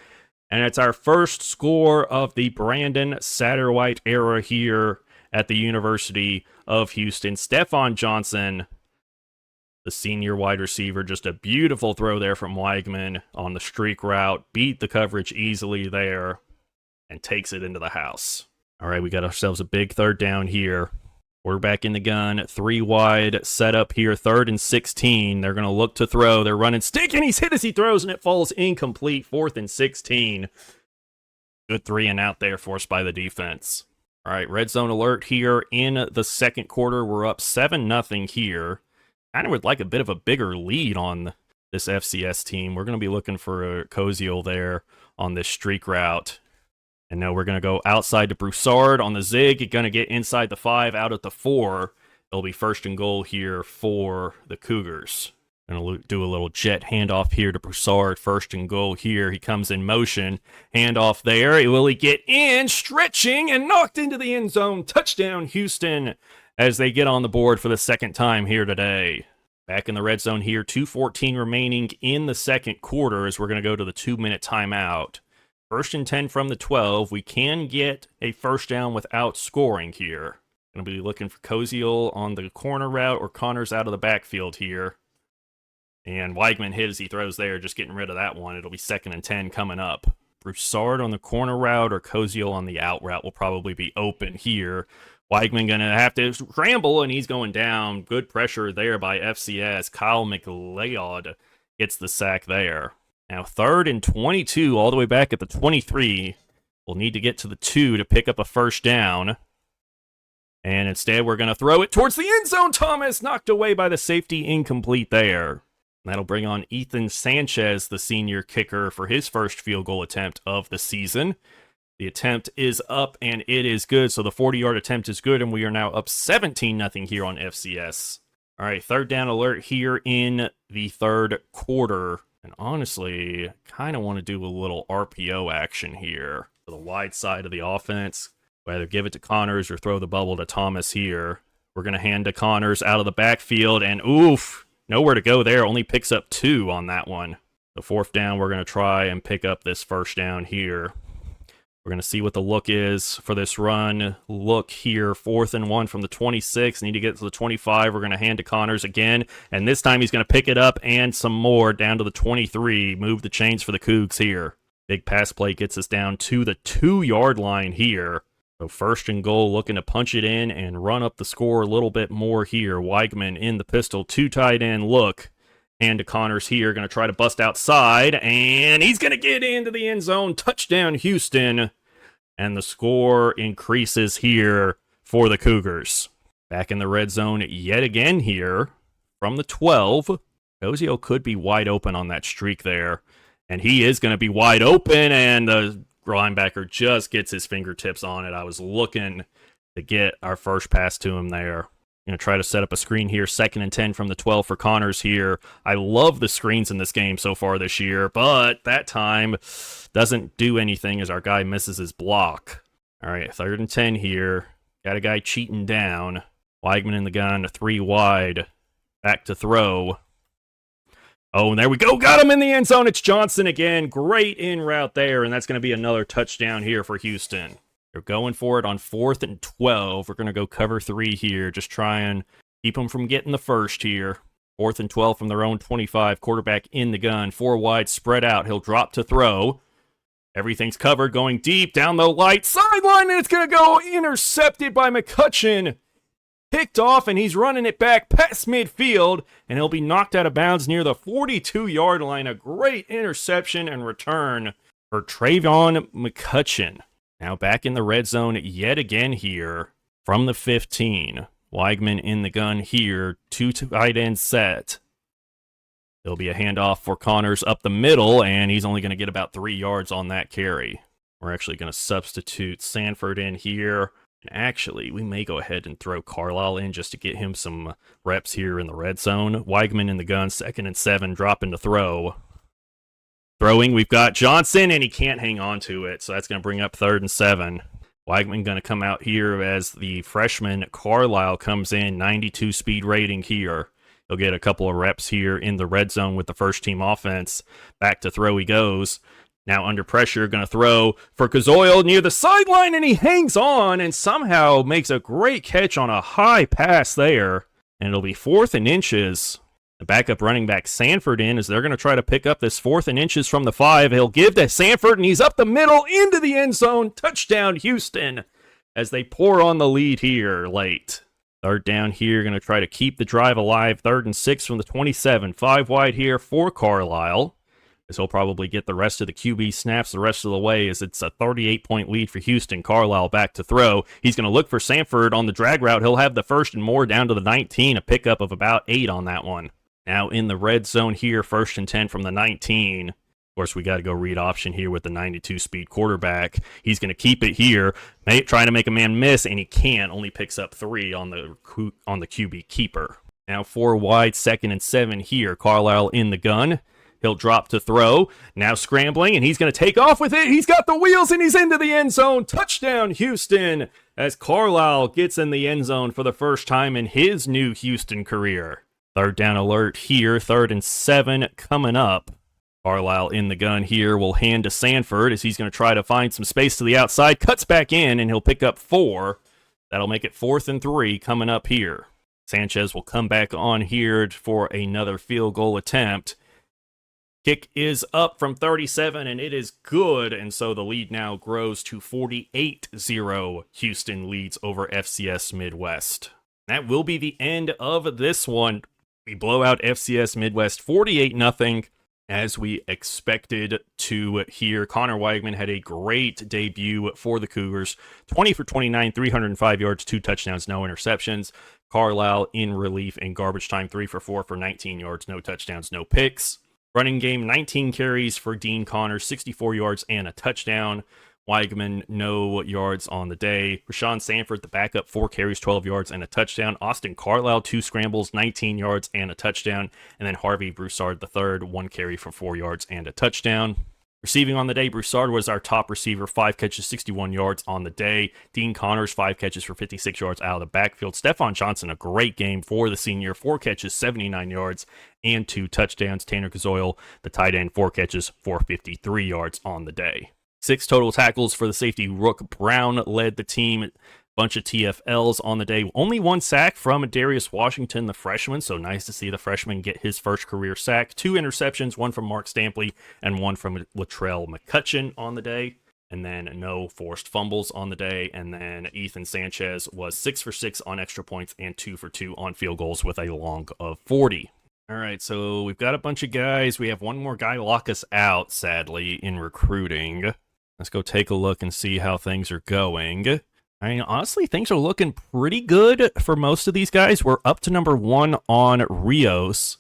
And it's our first score of the Brandon Satterwhite era here at the University of Houston. Stephon Johnson, the senior wide receiver, just a beautiful throw there from Weigman on the streak route. Beat the coverage easily there and takes it into the house. All right, we got ourselves a big 3rd down here. We're back in the gun, 3 wide, set up here, 3rd and 16. They're going to look to throw. They're running stick, and he's hit as he throws, and it falls incomplete. 4th and 16. Good 3 and out there forced by the defense. All right, red zone alert here in the second quarter. We're up 7-0 here. Kind of would like a bit of a bigger lead on this FCS team. We're going to be looking for a Koziel there on this streak route. And now we're going to go outside to Broussard on the zig. Going to get inside the 5, out at the 4. It'll be 1st and goal here for the Cougars. Going to do a little jet handoff here to Broussard. 1st and goal here. He comes in motion. Handoff there. Will he get in? Stretching and knocked into the end zone. Touchdown Houston as they get on the board for the 2nd time here today. Back in the red zone here. 2:14 remaining in the second quarter as we're going to go to the 2-minute timeout. 1st and 10 from the 12. We can get a first down without scoring here. Going to be looking for Koziel on the corner route or Connors out of the backfield here. And Weigman hit as he throws there, just getting rid of that one. It'll be 2nd and 10 coming up. Broussard on the corner route or Koziel on the out route will probably be open here. Weigman going to have to scramble, and he's going down. Good pressure there by FCS. Kyle McLeod gets the sack there. Now 3rd and 22, all the way back at the 23. We'll need to get to the 2 to pick up a first down. And instead, we're going to throw it towards the end zone. Thomas knocked away by the safety, incomplete there. That'll bring on Ethan Sanchez, the senior kicker, for his first field goal attempt of the season. The attempt is up, and it is good. So the 40-yard attempt is good, and we are now up 17-0 here on FCS. All right, 3rd down alert here in the 3rd quarter. And honestly, kind of want to do a little RPO action here. To the wide side of the offense. Either give it to Connors or throw the bubble to Thomas here. We're going to hand to Connors out of the backfield, and oof, nowhere to go there. Only picks up 2 on that one. The 4th down, we're going to try and pick up this 1st down here. We're going to see what the look is for this run. Look here, 4th and 1 from the 26. Need to get to the 25. We're going to hand to Connors again, and this time he's going to pick it up and some more down to the 23. Move the chains for the Cougs here. Big pass play gets us down to the 2-yard line here. So 1st and goal, looking to punch it in and run up the score a little bit more here. Weigman in the pistol, 2 tight end look. Hand to Connors here, going to try to bust outside, and he's going to get into the end zone. Touchdown, Houston. And the score increases here for the Cougars. Back in the red zone yet again here from the 12. Ozio could be wide open on that streak there. And he is going to be wide open, and the linebacker just gets his fingertips on it. I was looking to get our first pass to him there. Going to try to set up a screen here. 2nd and 10 from the 12 for Connors here. I love the screens in this game so far this year, but that time doesn't do anything as our guy misses his block. All right, 3rd and 10 here. Got a guy cheating down. Weigman in the gun, 3 wide. Back to throw. Oh, and there we go. Got him in the end zone. It's Johnson again. Great in route there, and that's going to be another touchdown here for Houston. They're going for it on 4th and 12. We're going to go cover 3 here. Just try and keep them from getting the first here. 4th and 12 from their own 25. Quarterback in the gun. 4 wide, spread out. He'll drop to throw. Everything's covered, going deep down the light sideline, and it's going to go intercepted by McCutcheon. Picked off, and he's running it back past midfield, and he'll be knocked out of bounds near the 42-yard line. A great interception and return for Trayvon McCutcheon. Now back in the red zone yet again here from the 15. Weigman in the gun here. 2 tight end set. There'll be a handoff for Connors up the middle, and he's only going to get about 3 yards on that carry. We're actually going to substitute Sanford in here. And actually, we may go ahead and throw Carlisle in just to get him some reps here in the red zone. Weigman in the gun, 2nd and 7, dropping to throw. Throwing, we've got Johnson, and he can't hang on to it, so that's going to bring up 3rd and 7. Weigman going to come out here as the freshman Carlisle comes in, 92 speed rating here. He'll get a couple of reps here in the red zone with the first team offense. Back to throw he goes. Now under pressure, going to throw for Kazoil near the sideline, and he hangs on and somehow makes a great catch on a high pass there. And it'll be 4th and inches. The backup running back Sanford in as they're going to try to pick up this 4th and inches from the 5. He'll give to Sanford, and he's up the middle into the end zone. Touchdown, Houston, as they pour on the lead here late. 3rd down here, going to try to keep the drive alive. 3rd and 6 from the 27. 5 wide here for Carlisle. As he'll probably get the rest of the QB snaps the rest of the way as it's a 38-point lead for Houston. Carlisle back to throw. He's going to look for Sanford on the drag route. He'll have the 1st and more down to the 19. A pickup of about 8 on that one. Now in the red zone here, 1st and 10 from the 19. Of course, we got to go read option here with the 92-speed quarterback. He's going to keep it here, trying to make a man miss, and he can't. Only picks up 3 on the QB keeper. Now 4 wide, 2nd and 7 here. Carlisle in the gun. He'll drop to throw. Now scrambling, and he's going to take off with it. He's got the wheels, and he's into the end zone. Touchdown, Houston, as Carlisle gets in the end zone for the first time in his new Houston career. 3rd down alert here. 3rd and 7 coming up. Carlisle in the gun here will hand to Sanford as he's going to try to find some space to the outside. Cuts back in, and he'll pick up 4. That'll make it 4th and 3 coming up here. Sanchez will come back on here for another field goal attempt. Kick is up from 37, and it is good, and so the lead now grows to 48-0. Houston leads over FCS Midwest. That will be the end of this one. We blow out FCS Midwest 48-0, as we expected to hear. Connor Weigman had a great debut for the Cougars. 20 for 29, 305 yards, 2 touchdowns, no interceptions. Carlisle in relief in garbage time, 3 for 4 for 19 yards, no touchdowns, no picks. Running game, 19 carries for Dean Connors, 64 yards and a touchdown. Weigman, no yards on the day. Rashawn Sanford, the backup, 4 carries, 12 yards and a touchdown. Austin Carlisle, 2 scrambles, 19 yards and a touchdown. And then Harvey Broussard III, 1 carry for 4 yards and a touchdown. Receiving on the day, Broussard was our top receiver, 5 catches, 61 yards on the day. Dean Connors, 5 catches for 56 yards out of the backfield. Stephon Johnson, a great game for the senior, 4 catches, 79 yards, and 2 touchdowns. Tanner Kazoil, the tight end, 4 catches for 53 yards on the day. 6 total tackles for the safety. Rook Brown led the team. Bunch of TFLs on the day. Only 1 sack from Darius Washington, the freshman, so nice to see the freshman get his first career sack. 2 interceptions, 1 from Mark Stampley and 1 from Latrell McCutcheon on the day. And then no forced fumbles on the day. And then Ethan Sanchez was 6 for 6 on extra points and 2 for 2 on field goals with a long of 40. All right, so we've got a bunch of guys. We have one more guy lock us out, sadly, in recruiting. Let's go take a look and see how things are going. I mean, honestly, things are looking pretty good for most of these guys. We're up to number 1 on Rios.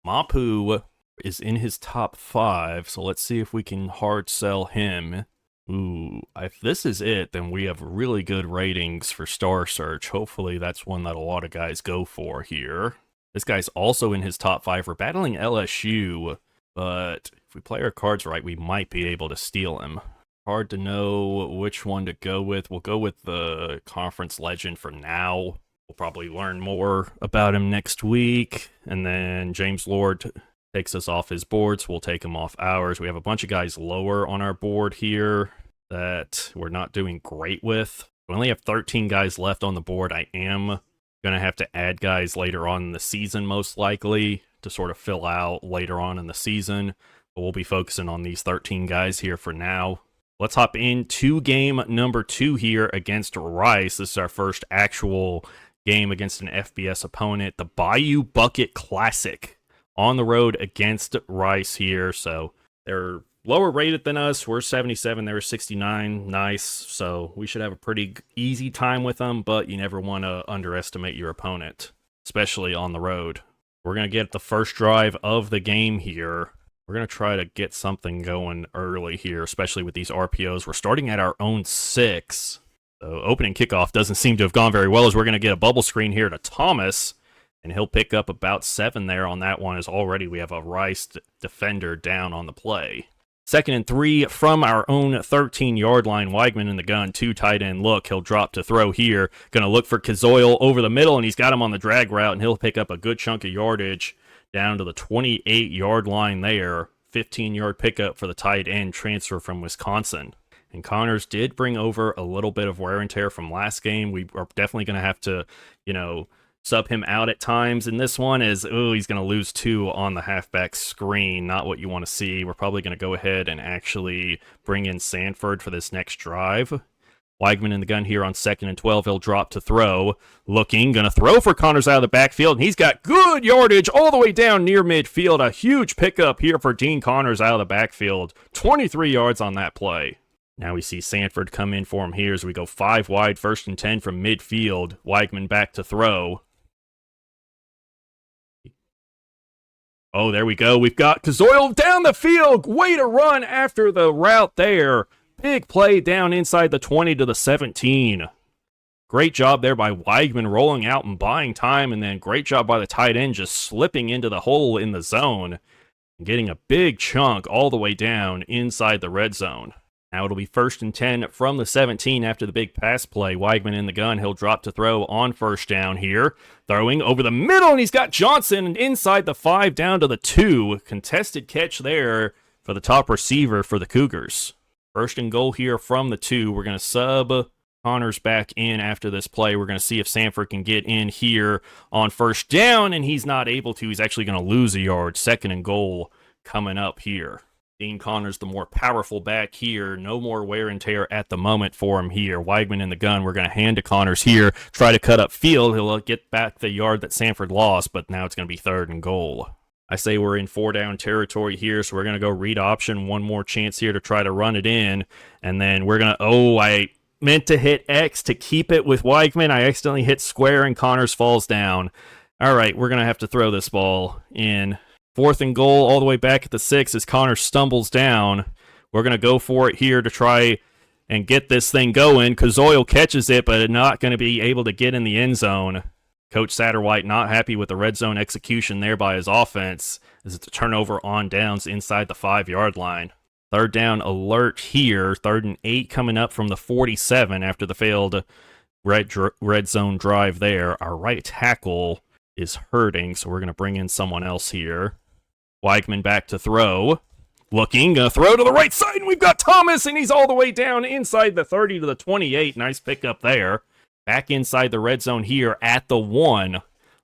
Mapu is in his top 5, so let's see if we can hard sell him. Ooh, if this is it, then we have really good ratings for Star Search. Hopefully that's one that a lot of guys go for here. This guy's also in his top 5. We're battling LSU, but if we play our cards right, we might be able to steal him. Hard to know which one to go with. We'll go with the conference legend for now. We'll probably learn more about him next week. And then James Lord takes us off his board, so we'll take him off ours. We have a bunch of guys lower on our board here that we're not doing great with. We only have 13 guys left on the board. I am going to have to add guys later on in the season, most likely, to sort of fill out later on in the season. But we'll be focusing on these 13 guys here for now. Let's hop into game number 2 here against Rice. This is our first actual game against an FBS opponent. The Bayou Bucket Classic on the road against Rice here. So they're lower rated than us. We're 77. They were 69. Nice. So we should have a pretty easy time with them, but you never want to underestimate your opponent, especially on the road. We're going to get the first drive of the game here. We're going to try to get something going early here, especially with these RPOs. We're starting at our own 6. So opening kickoff doesn't seem to have gone very well, as we're going to get a bubble screen here to Thomas, and he'll pick up about 7 there on that one, as already we have a Rice defender down on the play. 2nd and 3 from our own 13-yard line. Weigman in the gun, 2 tight end look. He'll drop to throw here. Going to look for Kazoil over the middle, and he's got him on the drag route, and he'll pick up a good chunk of yardage down to the 28-yard line there. 15-yard pickup for the tight end transfer from Wisconsin. And Connors did bring over a little bit of wear and tear from last game. We are definitely going to have to, sub him out at times. And this one is, he's going to lose 2 on the halfback screen. Not what you want to see. We're probably going to go ahead and actually bring in Sanford for this next drive. Weigman in the gun here on 2nd and 12. He'll drop to throw. Looking, going to throw for Connors out of the backfield. And he's got good yardage all the way down near midfield. A huge pickup here for Dean Connors out of the backfield. 23 yards on that play. Now we see Sanford come in for him here as we go 5 wide, 1st and 10 from midfield. Weigman back to throw. Oh, there we go. We've got Kazoil down the field. Way to run after the route there. Big play down inside the 20 to the 17. Great job there by Weigman rolling out and buying time, and then great job by the tight end just slipping into the hole in the zone and getting a big chunk all the way down inside the red zone. Now it'll be 1st and 10 from the 17 after the big pass play. Weigman in the gun. He'll drop to throw on 1st down here. Throwing over the middle, and he's got Johnson inside the 5 down to the 2. Contested catch there for the top receiver for the Cougars. 1st and goal here from the 2. We're going to sub Connors back in after this play. We're going to see if Sanford can get in here on 1st down, and he's not able to. He's actually going to lose a yard. 2nd and goal coming up here. Dean Connors, the more powerful back here. No more wear and tear at the moment for him here. Weigman in the gun. We're going to hand to Connors here. Try to cut up field. He'll get back the yard that Sanford lost, but now it's going to be 3rd and goal. I say we're in 4-down territory here, so we're going to go read option. One more chance here to try to run it in. And then we're going to, I meant to hit X to keep it with Weigman. I accidentally hit square, and Connors falls down. All right, we're going to have to throw this ball in. 4th and goal all the way back at the 6 as Connors stumbles down. We're going to go for it here to try and get this thing going. Kazoil catches it, but not going to be able to get in the end zone. Coach Satterwhite not happy with the red zone execution there by his offense, as it's a turnover on downs inside the 5-yard line. Third down alert here. 3rd and 8 coming up from the 47 after the failed red zone drive there. Our right tackle is hurting, so we're going to bring in someone else here. Weigman back to throw. Looking, gonna throw to the right side, and we've got Thomas, and he's all the way down inside the 30 to the 28. Nice pickup there. Back inside the red zone here at the 1.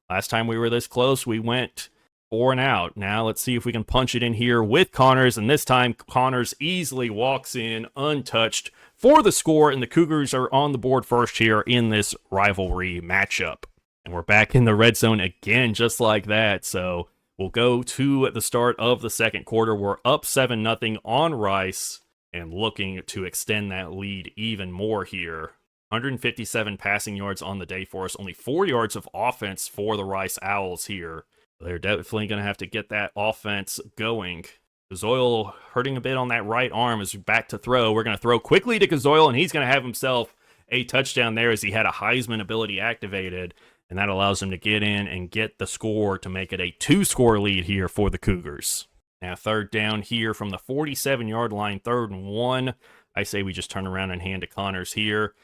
Last time we were this close, we went 4 and out. Now let's see if we can punch it in here with Connors, and this time Connors easily walks in untouched for the score, and the Cougars are on the board first here in this rivalry matchup. And we're back in the red zone again, just like that, so we'll go to the start of the second quarter. We're up 7-0 on Rice and looking to extend that lead even more here. 157 passing yards on the day for us. Only 4 yards of offense for the Rice Owls here. They're definitely going to have to get that offense going. Kazoil hurting a bit on that right arm as back to throw. We're going to throw quickly to Kazoil, and he's going to have himself a touchdown there as he had a Heisman ability activated. And that allows him to get in and get the score to make it a 2-score lead here for the Cougars. Now 3rd down here from the 47-yard line, 3rd and 1. I say we just turn around and hand to Connors here.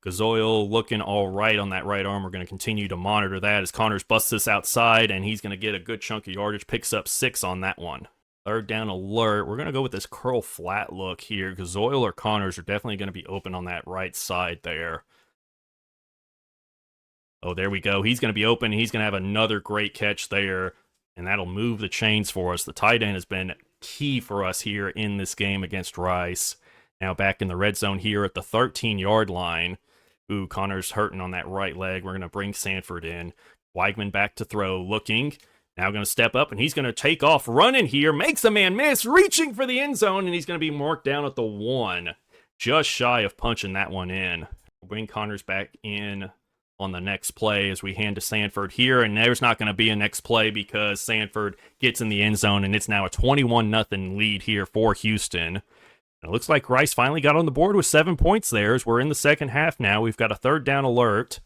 Kazoil looking all right on that right arm. We're going to continue to monitor that as Connors busts this outside, and he's going to get a good chunk of yardage. Picks up 6 on that one. 3rd down alert. We're going to go with this curl flat look here. Kazoil or Connors are definitely going to be open on that right side there. Oh, there we go. He's going to be open. He's going to have another great catch there, and that'll move the chains for us. The tight end has been key for us here in this game against Rice. Now back in the red zone here at the 13-yard line. Ooh, Connor's hurting on that right leg. We're going to bring Sanford in. Weigman back to throw, looking. Now going to step up, and he's going to take off running here. Makes a man miss, reaching for the end zone, and he's going to be marked down at the 1. Just shy of punching that one in. We'll bring Connors back in on the next play as we hand to Sanford here, and there's not going to be a next play because Sanford gets in the end zone, and it's now a 21-0 lead here for Houston. And it looks like Rice finally got on the board with 7 points there as we're in the second half now. We've got a 3rd down alert,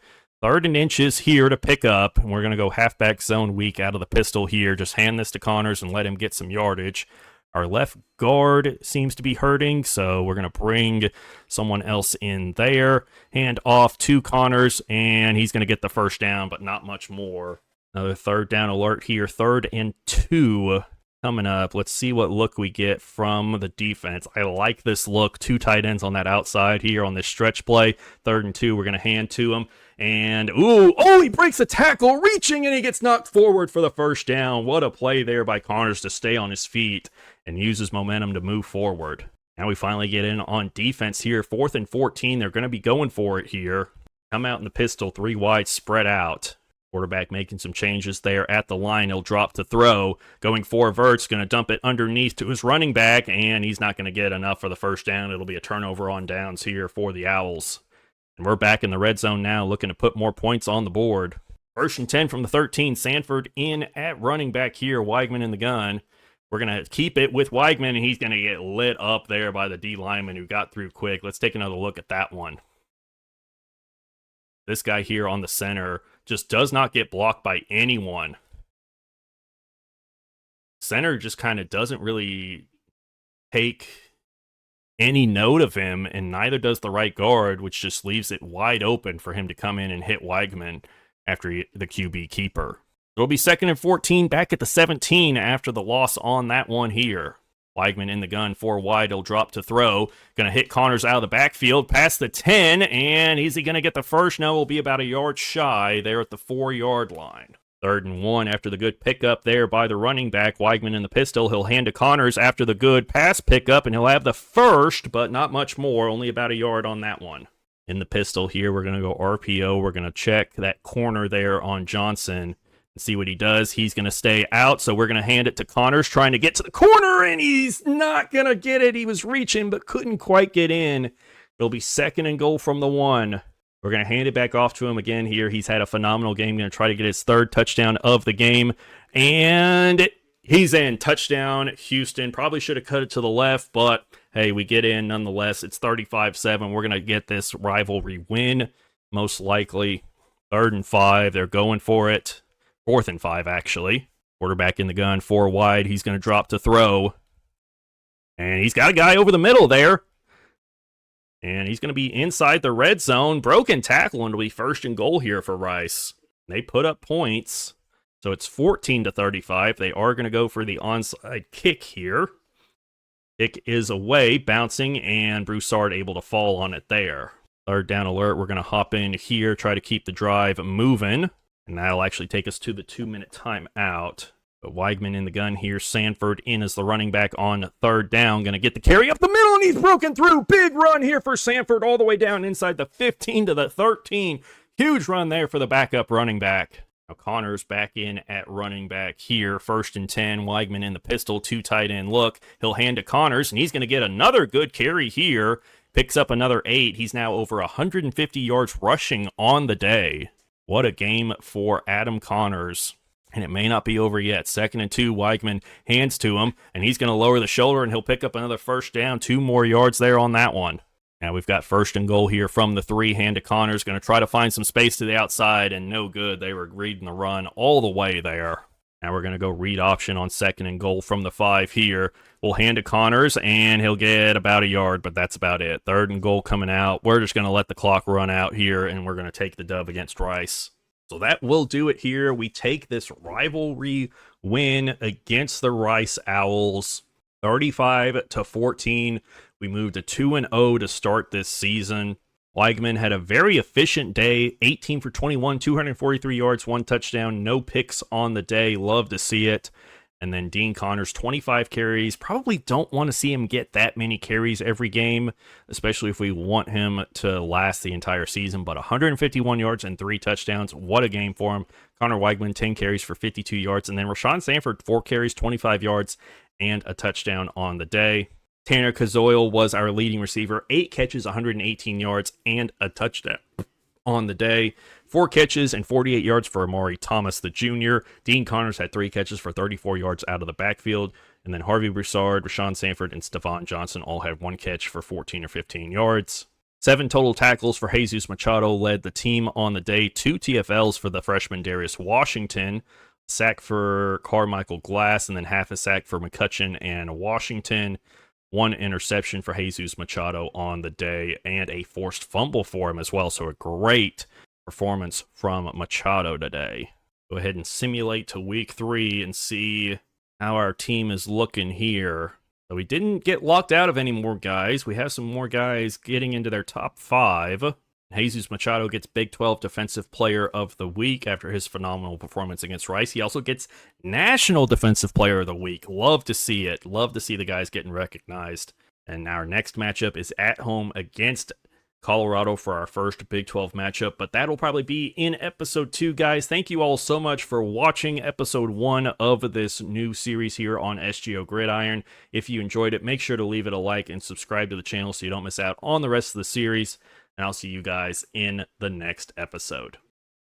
3rd and inches here to pick up, and we're going to go halfback zone weak out of the pistol here. Just hand this to Connors and let him get some yardage. Our left guard seems to be hurting, so we're going to bring someone else in there. Hand off to Connors, and he's going to get the first down, but not much more. Another 3rd down alert here, 3rd and 2 coming up. Let's see what look we get from the defense. I like this look. 2 tight ends on that outside here on this stretch play. 3rd and 2, we're going to hand to him. And, he breaks a tackle, reaching, and he gets knocked forward for the first down. What a play there by Connors to stay on his feet and use his momentum to move forward. Now we finally get in on defense here. 4th and 14, they're going to be going for it here. Come out in the pistol, 3 wide, spread out. Quarterback making some changes there at the line. He'll drop to throw. Going for Verts, going to dump it underneath to his running back, and he's not going to get enough for the first down. It'll be a turnover on downs here for the Owls. And we're back in the red zone now, looking to put more points on the board. 1st and 10 from the 13. Sanford in at running back here. Weigman in the gun. We're going to keep it with Weigman, and he's going to get lit up there by the D lineman who got through quick. Let's take another look at that one. This guy here on the center just does not get blocked by anyone. Center just kind of doesn't really take any note of him, and neither does the right guard, which just leaves it wide open for him to come in and hit Weigman after the QB keeper. It'll be 2nd and 14 back at the 17 after the loss on that one here. Weigman in the gun, 4 wide, he'll drop to throw. Going to hit Connors out of the backfield, past the 10, and is he going to get the first? No, will be about a yard shy there at the 4-yard line. 3rd and 1 after the good pickup there by the running back. Weigman in the pistol, he'll hand to Connors after the good pass pickup, and he'll have the first, but not much more, only about a yard on that one. In the pistol here, we're going to go RPO. We're going to check that corner there on Johnson. See what he does. He's going to stay out, so we're going to hand it to Connors, trying to get to the corner, and he's not going to get it. He was reaching, but couldn't quite get in. It'll be 2nd and goal from the 1. We're going to hand it back off to him again here. He's had a phenomenal game. Going to try to get his 3rd touchdown of the game, and he's in. Touchdown, Houston. Probably should have cut it to the left, but hey, we get in nonetheless. It's 35-7. We're going to get this rivalry win, most likely. 3rd and 5. They're going for it. 4th and 5, actually. Quarterback in the gun, 4 wide. He's going to drop to throw. And he's got a guy over the middle there. And he's going to be inside the red zone. Broken tackle, and it'll be 1st and goal here for Rice. They put up points. So it's 14-35. They are going to go for the onside kick here. Kick is away, bouncing, and Broussard able to fall on it there. 3rd down alert. We're going to hop in here, try to keep the drive moving. And that'll actually take us to the 2-minute timeout. But Weigman in the gun here. Sanford in as the running back on 3rd down. Going to get the carry up the middle, and he's broken through. Big run here for Sanford all the way down inside the 15 to the 13. Huge run there for the backup running back. Now Connors back in at running back here. 1st and 10. Weigman in the pistol. 2 tight end look. He'll hand to Connors, and he's going to get another good carry here. Picks up another 8. He's now over 150 yards rushing on the day. What a game for Adam Connors. And it may not be over yet. 2nd and 2. Weigman hands to him, and he's going to lower the shoulder, and he'll pick up another 1st down. 2 more yards there on that one. Now we've got 1st and goal here from the 3. Hand to Connors. Going to try to find some space to the outside, and no good. They were reading the run all the way there. Now we're going to go read option on 2nd and goal from the 5 here. We'll hand to Connors, and he'll get about a yard, but that's about it. 3rd and goal coming out. We're just going to let the clock run out here, and we're going to take the dub against Rice. So that will do it here. We take this rivalry win against the Rice Owls, 35-14. We moved to 2-0 to start this season. Weigman had a very efficient day, 18 for 21, 243 yards, 1 touchdown, no picks on the day. Love to see it. And then Dean Connors, 25 carries. Probably don't want to see him get that many carries every game, especially if we want him to last the entire season. But 151 yards and 3 touchdowns. What a game for him. Connor Weigman, 10 carries for 52 yards. And then Rashawn Sanford, 4 carries, 25 yards, and a touchdown on the day. Tanner Kazoil was our leading receiver, 8 catches, 118 yards, and a touchdown on the day. 4 catches and 48 yards for Amari Thomas, the junior. Dean Connors had 3 catches for 34 yards out of the backfield. And then Harvey Broussard, Rashawn Sanford, and Stephon Johnson all had 1 catch for 14 or 15 yards. 7 total tackles for Jesus Machado led the team on the day. 2 TFLs for the freshman Darius Washington. Sack for Carmichael Glass, and then half a sack for McCutcheon and Washington. 1 interception for Jesus Machado on the day, and a forced fumble for him as well. So a great performance from Machado today. Go ahead and simulate to week 3 and see how our team is looking here. So we didn't get locked out of any more guys. We have some more guys getting into their top 5. Jesus Machado gets Big 12 Defensive Player of the Week after his phenomenal performance against Rice. He also gets National Defensive Player of the Week. Love to see it. Love to see the guys getting recognized. And our next matchup is at home against Colorado for our first Big 12 matchup, but that'll probably be in episode 2, guys. Thank you all so much for watching episode 1 of this new series here on SGO Gridiron. If you enjoyed it, make sure to leave it a like and subscribe to the channel so you don't miss out on the rest of the series. And I'll see you guys in the next episode.